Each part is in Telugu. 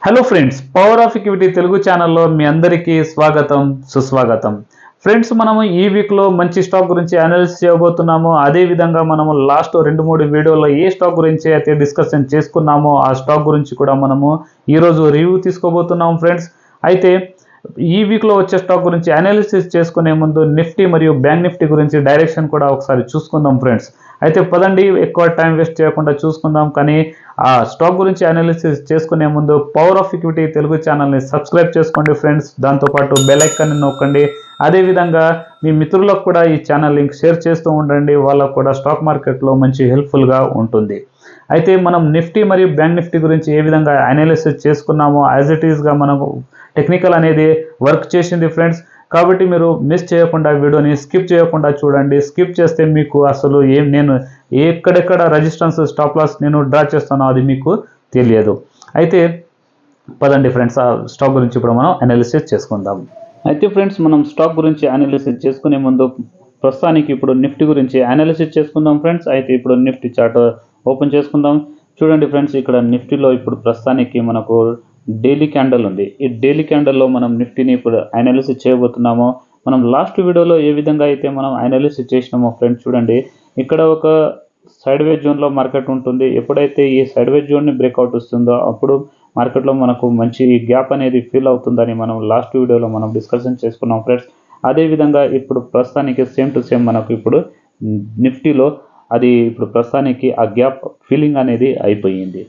Hello friends, power of equity Telugu ఛానల్లో మీ అందరికీ స్వాగతం సుస్వాగతం. ఫ్రెండ్స్, మనము ఈ వీక్లో మంచి స్టాక్ గురించి అనాలిసిస్ చేయబోతున్నాము. అదేవిధంగా మనము లాస్ట్ 2-3 వీడియోలో ఏ స్టాక్ గురించి అయితే డిస్కషన్ చేసుకున్నామో ఆ స్టాక్ గురించి కూడా మనము ఈరోజు రివ్యూ తీసుకోబోతున్నాము ఫ్రెండ్స్. అయితే ఈ వీక్లో వచ్చే స్టాక్ గురించి అనాలిసిస్ చేసుకునే ముందు నిఫ్టీ మరియు బ్యాంక్ నిఫ్టీ గురించి డైరెక్షన్ కూడా ఒకసారి చూసుకుందాం ఫ్రెండ్స్. అయితే పదండి, ఎక్కువ టైం వేస్ట్ చేయకుండా చూసుకుందాం. కానీ ఆ స్టాక్ గురించి అనాలిసిస్ చేసుకునే ముందు పవర్ ఆఫ్ ఈక్విటీ తెలుగు ఛానల్ని సబ్స్క్రైబ్ చేసుకోండి ఫ్రెండ్స్. దాంతోపాటు బెల్ ఐకాన్ని నొక్కండి. అదేవిధంగా మీ మిత్రులకు కూడా ఈ ఛానల్ లింక్ షేర్ చేస్తూ ఉండండి. వాళ్ళకు కూడా స్టాక్ మార్కెట్లో మంచి హెల్ప్ఫుల్గా ఉంటుంది. అయితే మనం నిఫ్టీ మరియు బ్యాంక్ నిఫ్టీ గురించి ఏ విధంగా అనాలిసిస్ చేసుకున్నామో యాజ్ ఇట్ ఈస్గా మనము టెక్నికల్ అనేది వర్క్ చేసింది ఫ్రెండ్స్. కాబట్టి మీరు మిస్ చేయకుండా వీడియోని స్కిప్ చేయకుండా చూడండి. స్కిప్ చేస్తే మీకు అసలు నేను ఎక్కడెక్కడ రెసిస్టెన్స్ స్టాప్ లాస్ నేను డ్రా చేస్తానో అది మీకు తెలియదు. అయితే పదండి ఫ్రెండ్స్, ఆ స్టాక్ గురించి ఇప్పుడు మనం అనాలిసిస్ చేసుకుందాం. అయితే ఫ్రెండ్స్, మనం స్టాక్ గురించి అనాలిసిస్ చేసుకునే ముందు ప్రస్తుతానికి ఇప్పుడు నిఫ్టీ గురించి అనాలిసిస్ చేసుకుందాం ఫ్రెండ్స్. అయితే ఇప్పుడు నిఫ్టీ చార్ట్ ఓపెన్ చేసుకుందాం. చూడండి ఫ్రెండ్స్, ఇక్కడ నిఫ్టీలో ఇప్పుడు ప్రస్తుతానికి మనకు డైలీ క్యాండల్ ఉంది. ఈ డైలీ క్యాండల్లో మనం నిఫ్టీని ఇప్పుడు అనాలిసిస్ చేయబోతున్నామో, మనం లాస్ట్ వీడియోలో ఏ విధంగా అయితే మనం అనాలిసిస్ చేసినామో ఫ్రెండ్స్, చూడండి ఇక్కడ ఒక సైడ్ వేజ్ జోన్లో మార్కెట్ ఉంటుంది. ఎప్పుడైతే ఈ సైడ్ వేజ్ జోన్ని బ్రేక్అవుట్ వస్తుందో అప్పుడు మార్కెట్లో మనకు మంచి గ్యాప్ అనేది ఫీల్ అవుతుందని మనం లాస్ట్ వీడియోలో మనం డిస్కషన్ చేసుకున్నాం ఫ్రెండ్స్. అదేవిధంగా ఇప్పుడు ప్రస్తుతానికి సేమ్ టు సేమ్ మనకు ఇప్పుడు నిఫ్టీలో అది ఇప్పుడు ప్రస్తుతానికి ఆ గ్యాప్ ఫీలింగ్ అనేది అయిపోయింది.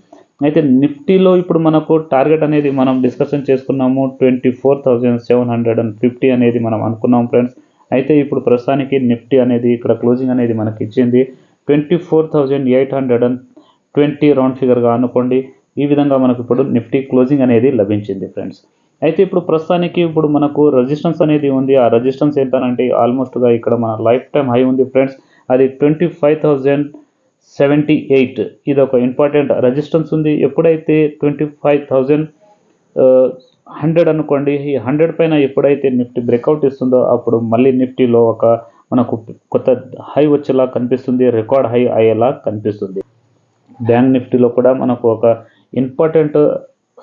అయితే నిఫ్టీలో ఇప్పుడు మనకు టార్గెట్ అనేది మనం డిస్కషన్ చేసుకున్నాము 24,750 అనేది మనం అనుకున్నాం ఫ్రెండ్స్. అయితే ఇప్పుడు ప్రస్తుతానికి నిఫ్టీ అనేది ఇక్కడ క్లోజింగ్ అనేది మనకి ఇచ్చింది 24,820 రౌండ్ ఫిగర్గా అనుకోండి. ఈ విధంగా మనకు ఇప్పుడు నిఫ్టీ క్లోజింగ్ అనేది లభించింది ఫ్రెండ్స్. అయితే ఇప్పుడు ప్రస్తుతానికి ఇప్పుడు మనకు రెసిస్టెన్స్ అనేది ఉంది. ఆ రెసిస్టెన్స్ ఏంటంటే ఆల్మోస్ట్గా ఇక్కడ మన లైఫ్ టైం హై ఉంది ఫ్రెండ్స్. అది 25,078. ఇది ఒక ఇంపార్టెంట్ రెసిస్టెన్స్ ఉంది. ఎప్పుడైతే 25,100 అనుకోండి, ఈ 100 పైన ఎప్పుడైతే నిఫ్టీ బ్రేక్అవుట్ ఇస్తుందో అప్పుడు మళ్ళీ నిఫ్టీలో ఒక మనకు కొత్త హై వచ్చేలా కనిపిస్తుంది, రికార్డ్ హై అయ్యేలా కనిపిస్తుంది. బ్యాంక్ నిఫ్టీలో కూడా మనకు ఒక ఇంపార్టెంట్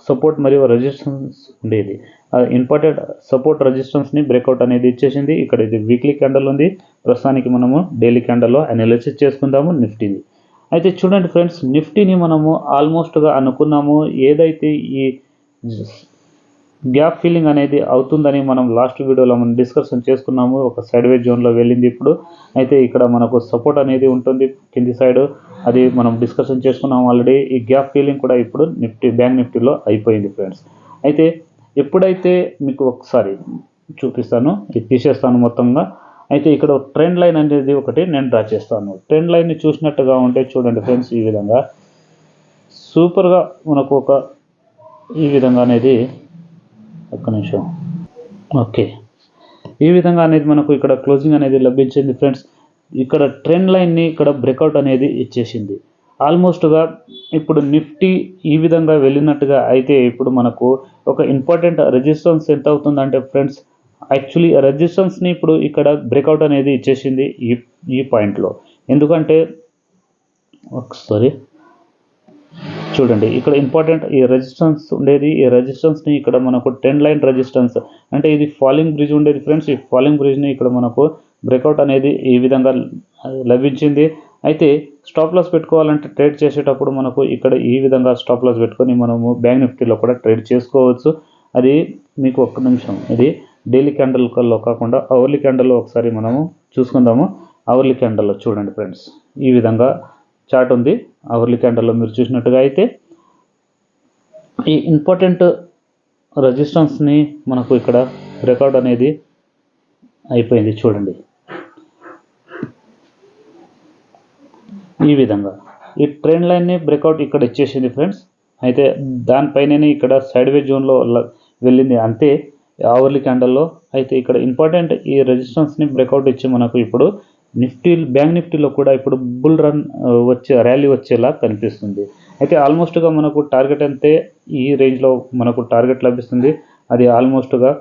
సపోర్ట్ మరియు రెసిస్టెన్స్ ఉండేది. ఆ ఇంపార్టెంట్ సపోర్ట్ రెసిస్టెన్స్ని బ్రేక్అవుట్ అనేది ఇచ్చేసింది. ఇక్కడ ఇది వీక్లీ క్యాండల్ ఉంది. ప్రస్తుతానికి మనము డైలీ క్యాండల్లో అనాలిసిస్ చేసుకుందాము నిఫ్టీని. అయితే చూడండి ఫ్రెండ్స్, నిఫ్టీని మనము ఆల్మోస్ట్గా అనుకున్నాము ఏదైతే ఈ గ్యాప్ ఫీలింగ్ అనేది అవుతుందని మనం లాస్ట్ వీడియోలో మనం డిస్కషన్ చేసుకున్నాము. ఒక సైడ్ వేజ్ జోన్లో వెళ్ళింది ఇప్పుడు. అయితే ఇక్కడ మనకు సపోర్ట్ అనేది ఉంటుంది కింది సైడ్, అది మనం డిస్కషన్ చేసుకున్నాము ఆల్రెడీ. ఈ గ్యాప్ ఫీలింగ్ కూడా ఇప్పుడు బ్యాంక్ నిఫ్టీలో అయిపోయింది ఫ్రెండ్స్. అయితే ఎప్పుడైతే మీకు ఒకసారి చూపిస్తాను, ఇది తీసేస్తాను మొత్తంగా. అయితే ఇక్కడ ట్రెండ్ లైన్ అనేది ఒకటి నేను డ్రా చేస్తాను. ట్రెండ్ లైన్ని చూసినట్టుగా ఉంటే చూడండి ఫ్రెండ్స్, ఈ విధంగా సూపర్గా మనకు ఒక ఈ విధంగా అనేది ఒక్క నిమిషం ఓకే ఈ విధంగా అనేది మనకు ఇక్కడ క్లోజింగ్ అనేది లభించింది ఫ్రెండ్స్. ఇక్కడ ట్రెండ్ లైన్ని ఇక్కడ బ్రేక్అవుట్ అనేది ఇచ్చేసింది ఆల్మోస్ట్గా. ఇప్పుడు నిఫ్టీ ఈ విధంగా వెళ్ళినట్టుగా అయితే ఇప్పుడు మనకు ఒక ఇంపార్టెంట్ రెసిస్టెన్స్ ఎంత అవుతుందంటే ఫ్రెండ్స్, యాక్చువల్లీ రెసిస్టెన్స్ని ఇప్పుడు ఇక్కడ బ్రేక్అవుట్ అనేది ఇచ్చేసింది ఈ పాయింట్లో. ఎందుకంటే ఒకసారి చూడండి, ఇక్కడ ఇంపార్టెంట్ ఈ రెసిస్టెన్స్ ఉండేది. ఈ రెసిస్టెన్స్ని ఇక్కడ మనకు ట్రెండ్ లైన్ రెసిస్టెన్స్ అంటే ఇది ఫాలింగ్ బ్రిడ్జ్ ఉండేది ఫ్రెండ్స్. ఈ ఫాలింగ్ బ్రిడ్జ్ని ఇక్కడ మనకు బ్రేక్అవుట్ అనేది ఈ విధంగా లభించింది. అయితే స్టాప్ లాస్ పెట్టుకోవాలంటే ట్రేడ్ చేసేటప్పుడు మనకు ఇక్కడ ఈ విధంగా స్టాప్ లాస్ పెట్టుకొని మనము బ్యాంక్ నిఫ్టీలో కూడా ట్రేడ్ చేసుకోవచ్చు. అది మీకు ఒక్క నిమిషం, ఇది డైలీ క్యాండల్లో కాకుండా అవర్లీ క్యాండల్లో ఒకసారి మనము చూసుకుందాము. అవర్లీ క్యాండల్లో చూడండి ఫ్రెండ్స్, ఈ విధంగా చార్ట్ ఉంది. అవర్లీ క్యాండల్లో మీరు చూసినట్టుగా అయితే ఈ ఇంపార్టెంట్ రెసిస్టెన్స్ని మనకు ఇక్కడ బ్రేక్అవుట్ అనేది అయిపోయింది. చూడండి ఈ విధంగా ఈ ట్రెండ్ లైన్ని బ్రేక్అవుట్ ఇక్కడ ఇచ్చేసింది ఫ్రెండ్స్. అయితే దానిపైననే ఇక్కడ సైడ్ వేజ్ జోన్లో వెళ్ళింది అంతే అవర్లీ క్యాండల్లో. అయితే ఇక్కడ ఇంపార్టెంట్ ఈ రెసిస్టెన్స్ని బ్రేక్అవుట్ ఇచ్చి మనకు ఇప్పుడు నిఫ్టీ బ్యాంక్ నిఫ్టీలో కూడా ఇప్పుడు బుల్ రన్ ర్యాలీ వచ్చేలా కనిపిస్తుంది. అయితే ఆల్మోస్ట్గా మనకు టార్గెట్ అంతే ఈ రేంజ్లో మనకు టార్గెట్ లభిస్తుంది. అది ఆల్మోస్ట్గా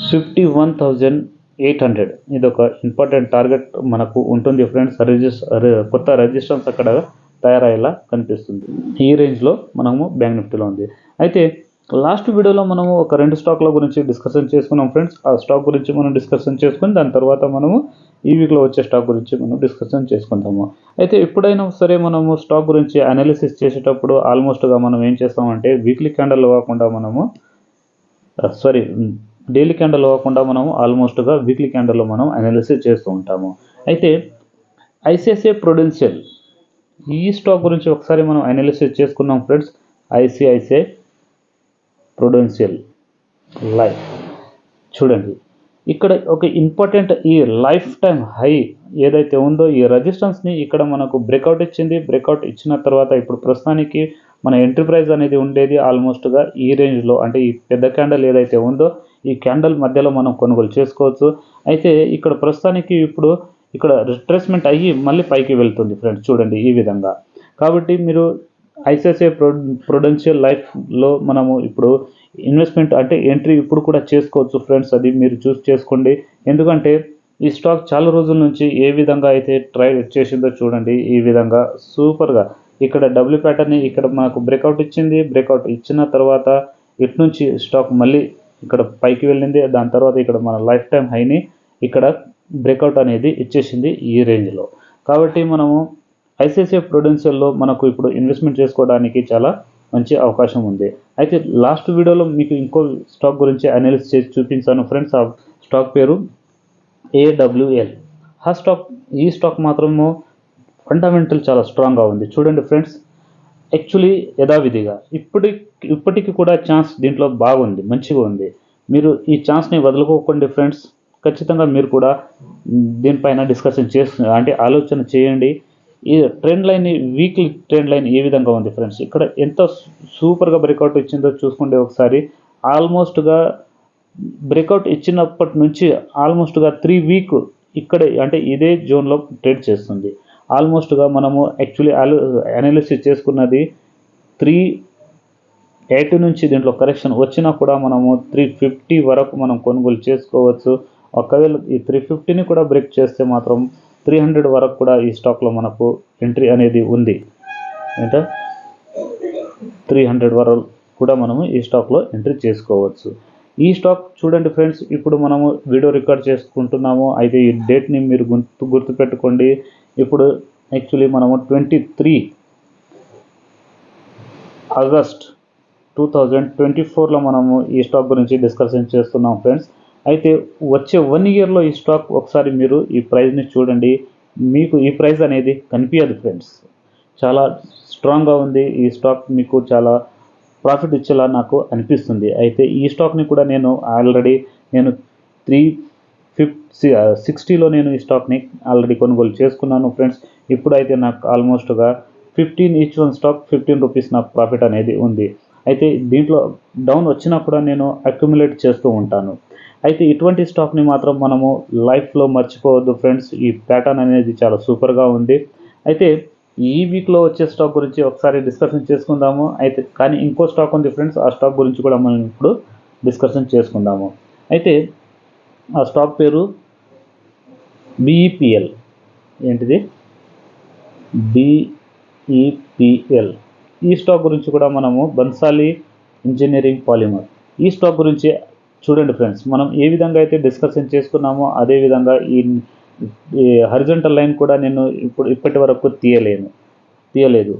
51,800. ఇది ఒక ఇంపార్టెంట్ టార్గెట్ మనకు ఉంటుంది ఫ్రెండ్స్. కొత్త రెసిస్టెన్స్ అక్కడ తయారయ్యేలా కనిపిస్తుంది. ఈ రేంజ్లో మనము బ్యాంక్ నిఫ్టీలో ఉంది. అయితే లాస్ట్ వీడియోలో మనము ఒక 2 స్టాక్ల గురించి డిస్కషన్ చేసుకున్నాం ఫ్రెండ్స్. ఆ స్టాక్ గురించి మనం డిస్కషన్ చేసుకుని దాని తర్వాత మనము ఈ వీక్లో వచ్చే స్టాక్ గురించి మనం డిస్కషన్ చేసుకుందాము. అయితే ఎప్పుడైనా సరే మనము స్టాక్ గురించి అనాలిసిస్ చేసేటప్పుడు ఆల్మోస్ట్గా మనం ఏం చేస్తామంటే వీక్లీ క్యాండల్ కాకుండా మనము డైలీ క్యాండల్ కాకుండా మనము ఆల్మోస్ట్గా వీక్లీ క్యాండల్లో మనం అనాలిసిస్ చేస్తూ ఉంటాము. అయితే ఐసిఐసిఐ ప్రుడెన్షియల్ ఈ స్టాక్ గురించి ఒకసారి మనం అనాలిసిస్ చేసుకున్నాం ఫ్రెండ్స్. ఐసిఐసిఐ ప్రుడెన్షియల్ లైఫ్ చూడండి, ఇక్కడ ఒక ఇంపార్టెంట్ ఈ లైఫ్ టైం హై ఏదైతే ఉందో ఈ రెసిస్టెన్స్ని ఇక్కడ మనకు బ్రేక్అవుట్ ఇచ్చింది. బ్రేక్అవుట్ ఇచ్చిన తర్వాత ఇప్పుడు ప్రస్తుతానికి మన ఎంట్రీ ప్రైస్ అనేది ఉండేది ఆల్మోస్ట్గా ఈ రేంజ్లో, అంటే ఈ పెద్ద క్యాండల్ ఏదైతే ఉందో ఈ క్యాండల్ మధ్యలో మనం కొనుగోలు చేసుకోవచ్చు. అయితే ఇక్కడ ప్రస్తుతానికి ఇప్పుడు ఇక్కడ రిట్రేస్మెంట్ అయ్యి మళ్ళీ పైకి వెళ్తుంది ఫ్రెండ్స్, చూడండి ఈ విధంగా. కాబట్టి మీరు ఐసిఐసిఐ ప్రుడెన్షియల్ లైఫ్లో మనము ఇప్పుడు ఇన్వెస్ట్మెంట్ అంటే ఎంట్రీ ఇప్పుడు కూడా చేసుకోవచ్చు ఫ్రెండ్స్. అది మీరు చూస్ చేసుకోండి. ఎందుకంటే ఈ స్టాక్ చాలా రోజుల నుంచి ఏ విధంగా అయితే ట్రైడ్ చేసిందో చూడండి, ఈ విధంగా సూపర్గా ఇక్కడ డబ్ల్యూ ప్యాటర్న్ని ఇక్కడ మనకు బ్రేక్అవుట్ ఇచ్చింది. బ్రేక్అవుట్ ఇచ్చిన తర్వాత ఇటు నుంచి స్టాక్ మళ్ళీ ఇక్కడ పైకి వెళ్ళింది. దాని తర్వాత ఇక్కడ మన లైఫ్ టైం హైని ఇక్కడ బ్రేక్అవుట్ అనేది ఇచ్చేసింది ఈ రేంజ్లో. కాబట్టి మనము ఐసిఐసిఐ ప్రుడెన్షియల్లో మనకు ఇప్పుడు ఇన్వెస్ట్మెంట్ చేసుకోవడానికి చాలా మంచి అవకాశం ఉంది. అయితే లాస్ట్ వీడియోలో మీకు ఇంకో స్టాక్ గురించి అనాలిసిస్ చేసి చూపించాను ఫ్రెండ్స్. ఆ స్టాక్ పేరు AWL. ఈ స్టాక్ మాత్రము ఫండమెంటల్ చాలా స్ట్రాంగ్గా ఉంది. చూడండి ఫ్రెండ్స్, యాక్చువల్లీ యథావిధిగా ఇప్పటికి కూడా ఛాన్స్ దీంట్లో బాగుంది, మంచిగా ఉంది. మీరు ఈ ఛాన్స్ని వదులుకోకండి ఫ్రెండ్స్. ఖచ్చితంగా మీరు కూడా దీనిపైన డిస్కషన్ అంటే ఆలోచన చేయండి. ఈ trend line weekly trend line ఏ విధంగా ఉంది ఫ్రెండ్స్, ఇక్కడ ఎంత సూపర్గా బ్రేక్అవుట్ ఇచ్చిందో చూసుకోండి ఒకసారి. ఆల్మోస్ట్గా బ్రేక్అవుట్ ఇచ్చినప్పటి నుంచి ఆల్మోస్ట్గా 3 వీక్ ఇక్కడే అంటే ఇదే జోన్లో ట్రేడ్ చేస్తుంది. ఆల్మోస్ట్గా మనము యాక్చువల్లీ అనాలిసిస్ చేసుకున్నది 380 నుంచి దీంట్లో కరెక్షన్ వచ్చినా కూడా మనము 350 వరకు మనం కొనుగోలు చేసుకోవచ్చు. ఒకవేళ ఈ 350ని కూడా బ్రేక్ చేస్తే మాత్రం 300 వరకు కూడా ఈ స్టాక్లో మనకు ఎంట్రీ అనేది ఉంది. అంటే 300 వరకు కూడా మనము ఈ స్టాక్లో ఎంట్రీ చేసుకోవచ్చు. ఈ స్టాక్ చూడండి ఫ్రెండ్స్, ఇప్పుడు మనము వీడియో రికార్డ్ చేసుకుంటున్నాము. అయితే ఈ డేట్ని మీరు గుర్తుపెట్టుకోండి. ఇప్పుడు యాక్చువల్లీ మనము 23 ఆగస్ట్ 2024లో మనము ఈ స్టాక్ గురించి డిస్కషన్ చేస్తున్నాం ఫ్రెండ్స్. అయితే వచ్చే 1 ఇయర్లో ఈ స్టాక్ ఒకసారి మీరు ఈ ప్రైస్ని చూడండి, మీకు ఈ ప్రైస్ అనేది కనిపించదు ఫ్రెండ్స్. చాలా స్ట్రాంగ్గా ఉంది ఈ స్టాక్, మీకు చాలా ప్రాఫిట్ ఇచ్చేలా నాకు అనిపిస్తుంది. అయితే ఈ స్టాక్ని కూడా నేను ఆల్రెడీ 360లో నేను ఈ స్టాక్ని ఆల్రెడీ కొనుగోలు చేసుకున్నాను ఫ్రెండ్స్. ఇప్పుడైతే నాకు ఆల్మోస్ట్గా 15 ఈచ్ వన్ స్టాక్ 15 రూపీస్ నాకు ప్రాఫిట్ అనేది ఉంది. అయితే దీంట్లో డౌన్ వచ్చినా కూడా నేను అక్యుములేట్ చేస్తూ ఉంటాను. అయితే ఇటువంటి స్టాక్ని మాత్రం మనము లైఫ్లో మర్చిపోవద్దు ఫ్రెండ్స్. ఈ ప్యాటర్న్ అనేది చాలా సూపర్గా ఉంది. అయితే ఈ వీక్లో వచ్చే స్టాక్ గురించి ఒకసారి డిస్కషన్ చేసుకుందాము. అయితే కానీ ఇంకో స్టాక్ ఉంది ఫ్రెండ్స్, ఆ స్టాక్ గురించి కూడా మనం ఇప్పుడు డిస్కషన్ చేసుకుందాము. అయితే ఆ స్టాక్ పేరు BEPL. ఏంటిది? BEPL. ఈ స్టాక్ గురించి కూడా మనము బన్సాలి ఇంజనీరింగ్ పాలిమర్ ఈ స్టాక్ గురించి చూడండి ఫ్రెండ్స్. మనం ఏ విధంగా అయితే డిస్కషన్ చేసుకున్నామో అదేవిధంగా ఈ హారిజాంటల్ లైన్ కూడా నేను ఇప్పటి వరకు తీయలేదు.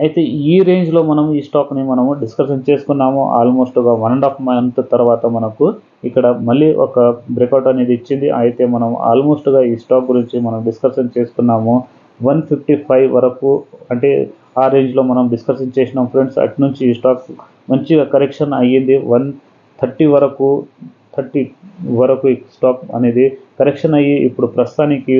అయితే ఈ రేంజ్లో మనం ఈ స్టాక్ని మనము డిస్కషన్ చేసుకున్నాము. ఆల్మోస్ట్గా 1.5 మంత్ తర్వాత మనకు ఇక్కడ మళ్ళీ ఒక బ్రేక్అవుట్ అనేది ఇచ్చింది. అయితే మనం ఆల్మోస్ట్గా ఈ స్టాక్ గురించి మనం డిస్కషన్ చేసుకున్నాము 155 వరకు, అంటే ఆ రేంజ్లో మనం డిస్కషన్ చేసినాం ఫ్రెండ్స్. అటు నుంచి ఈ స్టాక్ మంచిగా కరెక్షన్ అయ్యింది. 130 వరకు ఈ స్టాక్ అనేది కరెక్షన్ అయ్యి ఇప్పుడు ప్రస్తుతానికి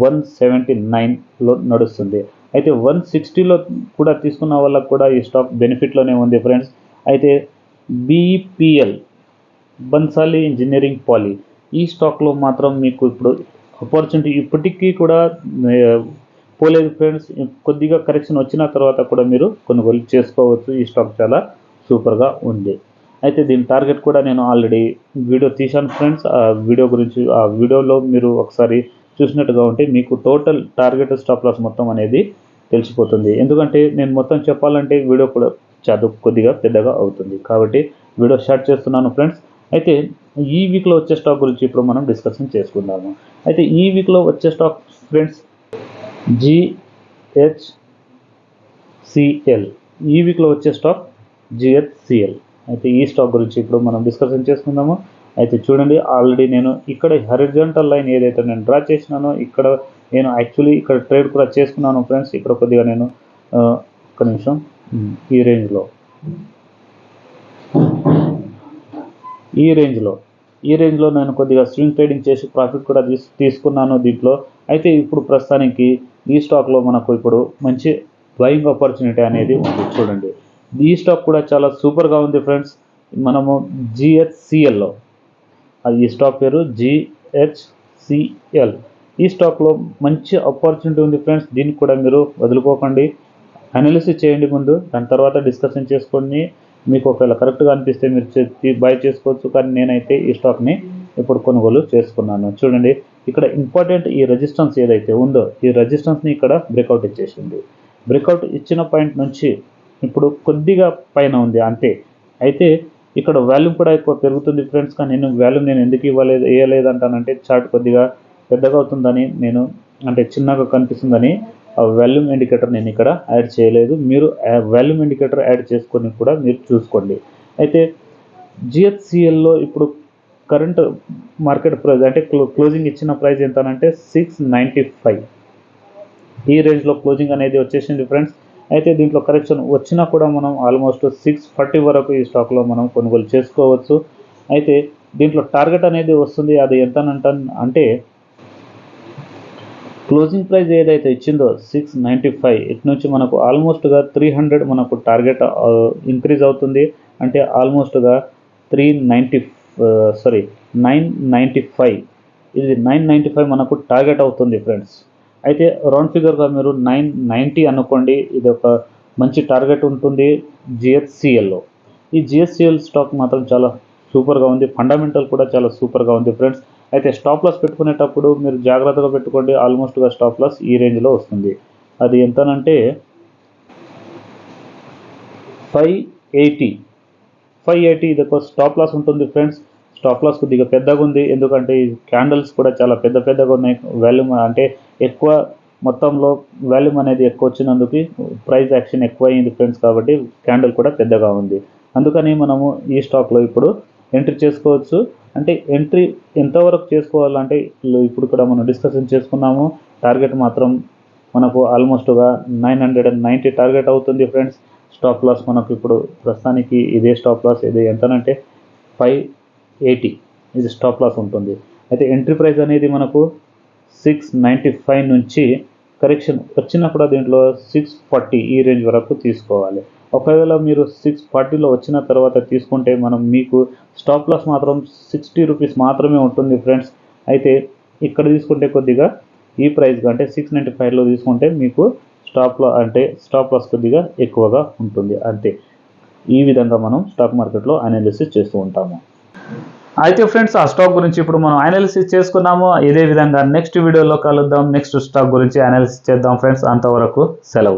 179లో నడుస్తుంది. అయితే 160లో కూడా తీసుకున్న వాళ్ళకు కూడా ఈ స్టాక్ బెనిఫిట్లోనే ఉంది ఫ్రెండ్స్. అయితే BEPL బన్సాలి ఇంజనీరింగ్ పాలి ఈ స్టాక్లో మాత్రం మీకు ఇప్పుడు ఆపర్చునిటీ ఇప్పటికీ కూడా పోలేదు ఫ్రెండ్స్. కొద్దిగా కరెక్షన్ వచ్చిన తర్వాత కూడా మీరు కొనుగోలు చేసుకోవచ్చు. ఈ స్టాక్ చాలా సూపర్గా ఉంది. అయితే దీని టార్గెట్ కూడా నేను ఆల్రెడీ వీడియో తీశాను ఫ్రెండ్స్. ఆ వీడియో గురించి ఆ వీడియోలో మీరు ఒకసారి చూసినట్టుగా ఉంటే మీకు టోటల్ టార్గెట్ స్టాప్ లాస్ మొత్తం అనేది తెలిసిపోతుంది. ఎందుకంటే నేను మొత్తం చెప్పాలంటే వీడియో కూడా కొద్దిగా పెద్దగా అవుతుంది, కాబట్టి వీడియో స్టార్ట్ చేస్తున్నాను ఫ్రెండ్స్. అయితే ఈ వీక్లో వచ్చే స్టాక్ గురించి ఇప్పుడు మనం డిస్కషన్ చేసుకుందాము. అయితే ఈ వీక్లో వచ్చే స్టాక్ ఫ్రెండ్స్ GHCL. ఈ వీక్లో వచ్చే స్టాక్ GHCL. అయితే ఈ స్టాక్ గురించి ఇప్పుడు మనం డిస్కషన్ చేసుకుందాము. అయితే చూడండి, ఆల్రెడీ నేను ఇక్కడ హారిజాంటల్ లైన్ ఏదైతే నేను డ్రా చేసినానో ఇక్కడ నేను యాక్చువల్లీ ఇక్కడ ట్రేడ్ కూడా చేసుకున్నాను ఫ్రెండ్స్. ఇక్కడ కొద్దిగా నేను ఒక్క నిమిషం, ఈ రేంజ్లో నేను కొద్దిగా స్వింగ్ ట్రేడింగ్ చేసి ప్రాఫిట్ కూడా తీసుకున్నాను దీంట్లో. అయితే ఇప్పుడు ప్రస్తుతానికి ఈ స్టాక్లో మనకు ఇప్పుడు మంచి బయింగ్ ఆపర్చునిటీ అనేది ఉంది. చూడండి, ఈ స్టాక్ కూడా చాలా సూపర్గా ఉంది ఫ్రెండ్స్. మనము GHCLలో, ఈ స్టాక్ పేరు GHCL. ఈ స్టాక్లో మంచి ఆపర్చునిటీ ఉంది ఫ్రెండ్స్. దీనికి కూడా మీరు వదులుకోకండి, అనాలిసిస్ చేయండి ముందు, దాని తర్వాత డిస్కషన్ చేసుకొని మీకు ఒకవేళ కరెక్ట్గా అనిపిస్తే మీరు బై చేసుకోవచ్చు. కానీ నేనైతే ఈ స్టాక్ని ఇప్పుడు కొనుగోలు చేసుకున్నాను. చూడండి, ఇక్కడ ఇంపార్టెంట్ ఈ రెసిస్టెన్స్ ఏదైతే ఉందో ఈ రెసిస్టెన్స్ని ఇక్కడ బ్రేక్అవుట్ ఇచ్చేసింది. బ్రేక్అవుట్ ఇచ్చిన పాయింట్ నుంచి ఇప్పుడు కొద్దిగా పైన ఉంది అంతే. అయితే ఇక్కడ వాల్యూమ్ కూడా ఎక్కువ పెరుగుతుంది ఫ్రెండ్స్. కానీ నేను ఎందుకు వేయలేదంటానంటే చార్ట్ కొద్దిగా పెద్దగా అవుతుందని, నేను అంటే చిన్నగా కనిపిస్తుందని ఆ వాల్యూమ్ ఇండికేటర్ నేను ఇక్కడ యాడ్ చేయలేదు. మీరు వాల్యూమ్ ఇండికేటర్ యాడ్ చేసుకొని కూడా మీరు చూసుకోండి. అయితే GHCLలో ఇప్పుడు కరెంట్ మార్కెట్ ప్రైస్ అంటే క్లోజింగ్ ఇచ్చిన ప్రైస్ ఎంత అంటే 695. ఈ రేంజ్లో క్లోజింగ్ అనేది వచ్చేసింది ఫ్రెండ్స్. అయితే దీంట్లో కరెక్షన్ వచ్చినా కూడా మనం ఆల్మోస్ట్ 640 వరకు ఈ స్టాక్లో మనం కొనుగోలు చేసుకోవచ్చు. అయితే దీంట్లో టార్గెట్ అనేది వస్తుంది, అది ఎంత అంటే క్లోజింగ్ ప్రైస్ ఏదైతే ఇచ్చిందో 695, ఇటు నుంచి మనకు ఆల్మోస్ట్గా 300 మనకు టార్గెట్ ఇంక్రీజ్ అవుతుంది. అంటే ఆల్మోస్ట్గా 995, ఇది 995 మనకు టార్గెట్ అవుతుంది ఫ్రెండ్స్. అయితే రౌండ్ ఫిగర్గా మీరు 990 అనుకోండి, ఇది ఒక మంచి టార్గెట్ ఉంటుంది GHCLలో. ఈ GHCL స్టాక్ మాత్రం చాలా సూపర్గా ఉంది, ఫండమెంటల్ కూడా చాలా సూపర్గా ఉంది ఫ్రెండ్స్. అయితే స్టాప్ లాస్ పెట్టుకునేటప్పుడు మీరు జాగ్రత్తగా పెట్టుకోండి. ఆల్మోస్ట్గా స్టాప్ లాస్ ఈ రేంజ్లో వస్తుంది, అది ఎంతనంటే 580. ఇది ఒక స్టాప్ లాస్ ఉంటుంది ఫ్రెండ్స్. స్టాప్ లాస్ కొద్దిగా పెద్దగా ఉంది, ఎందుకంటే ఈ క్యాండిల్స్ కూడా చాలా పెద్దగా ఉన్నాయి. వాల్యూమ్ అంటే ఎక్కువ మొత్తంలో వాల్యూమ్ అనేది ఎక్కువ వచ్చినందుకు ప్రైస్ యాక్షన్ ఎక్కువ అయింది ఫ్రెండ్స్. కాబట్టి క్యాండిల్ కూడా పెద్దగా ఉంది, అందుకని మనము ఈ స్టాక్లో ఇప్పుడు ఎంట్రీ చేసుకోవచ్చు. అంటే ఎంట్రీ ఎంతవరకు చేసుకోవాలంటే ఇప్పుడు కూడా మనం డిస్కషన్ చేసుకున్నాము. టార్గెట్ మాత్రం మనకు ఆల్మోస్ట్గా 990 టార్గెట్ అవుతుంది ఫ్రెండ్స్. స్టాప్ లాస్ మనకు ఇప్పుడు ప్రస్తుతానికి ఇదే స్టాప్ లాస్, ఇది ఎంతనంటే 580 ఇది స్టాప్ లాస్ ఉంటుంది. అయితే ఎంట్రీ ప్రైస్ అనేది మనకు 695 నుంచి కరెక్షన్ వచ్చినా కూడా దీంట్లో 640 ఈ రేంజ్ వరకు తీసుకోవాలి. ఒకవేళ మీరు 640లో వచ్చిన తర్వాత తీసుకుంటే మీకు స్టాప్ లాస్ మాత్రం 60 రూపీస్ మాత్రమే ఉంటుంది ఫ్రెండ్స్. అయితే ఇక్కడ తీసుకుంటే కొద్దిగా ఈ ప్రైస్ కంటే 695లో తీసుకుంటే మీకు స్టాప్ లాస్ కొద్దిగా ఎక్కువగా ఉంటుంది అంతే. ఈ విధంగా మనం స్టాక్ మార్కెట్లో అనాలిసిస్ చేస్తూ ఉంటాము. అయితే ఫ్రెండ్స్, ఆ స్టాక్ గురించి ఇప్పుడు మనం అనాలిసిస్ చేసుకున్నాము. ఇదే విధంగా నెక్స్ట్ వీడియోలో కలుద్దాం. నెక్స్ట్ స్టాక్ గురించి అనాలిసిస్ చేద్దాం ఫ్రెండ్స్. అంతవరకు సెలవు.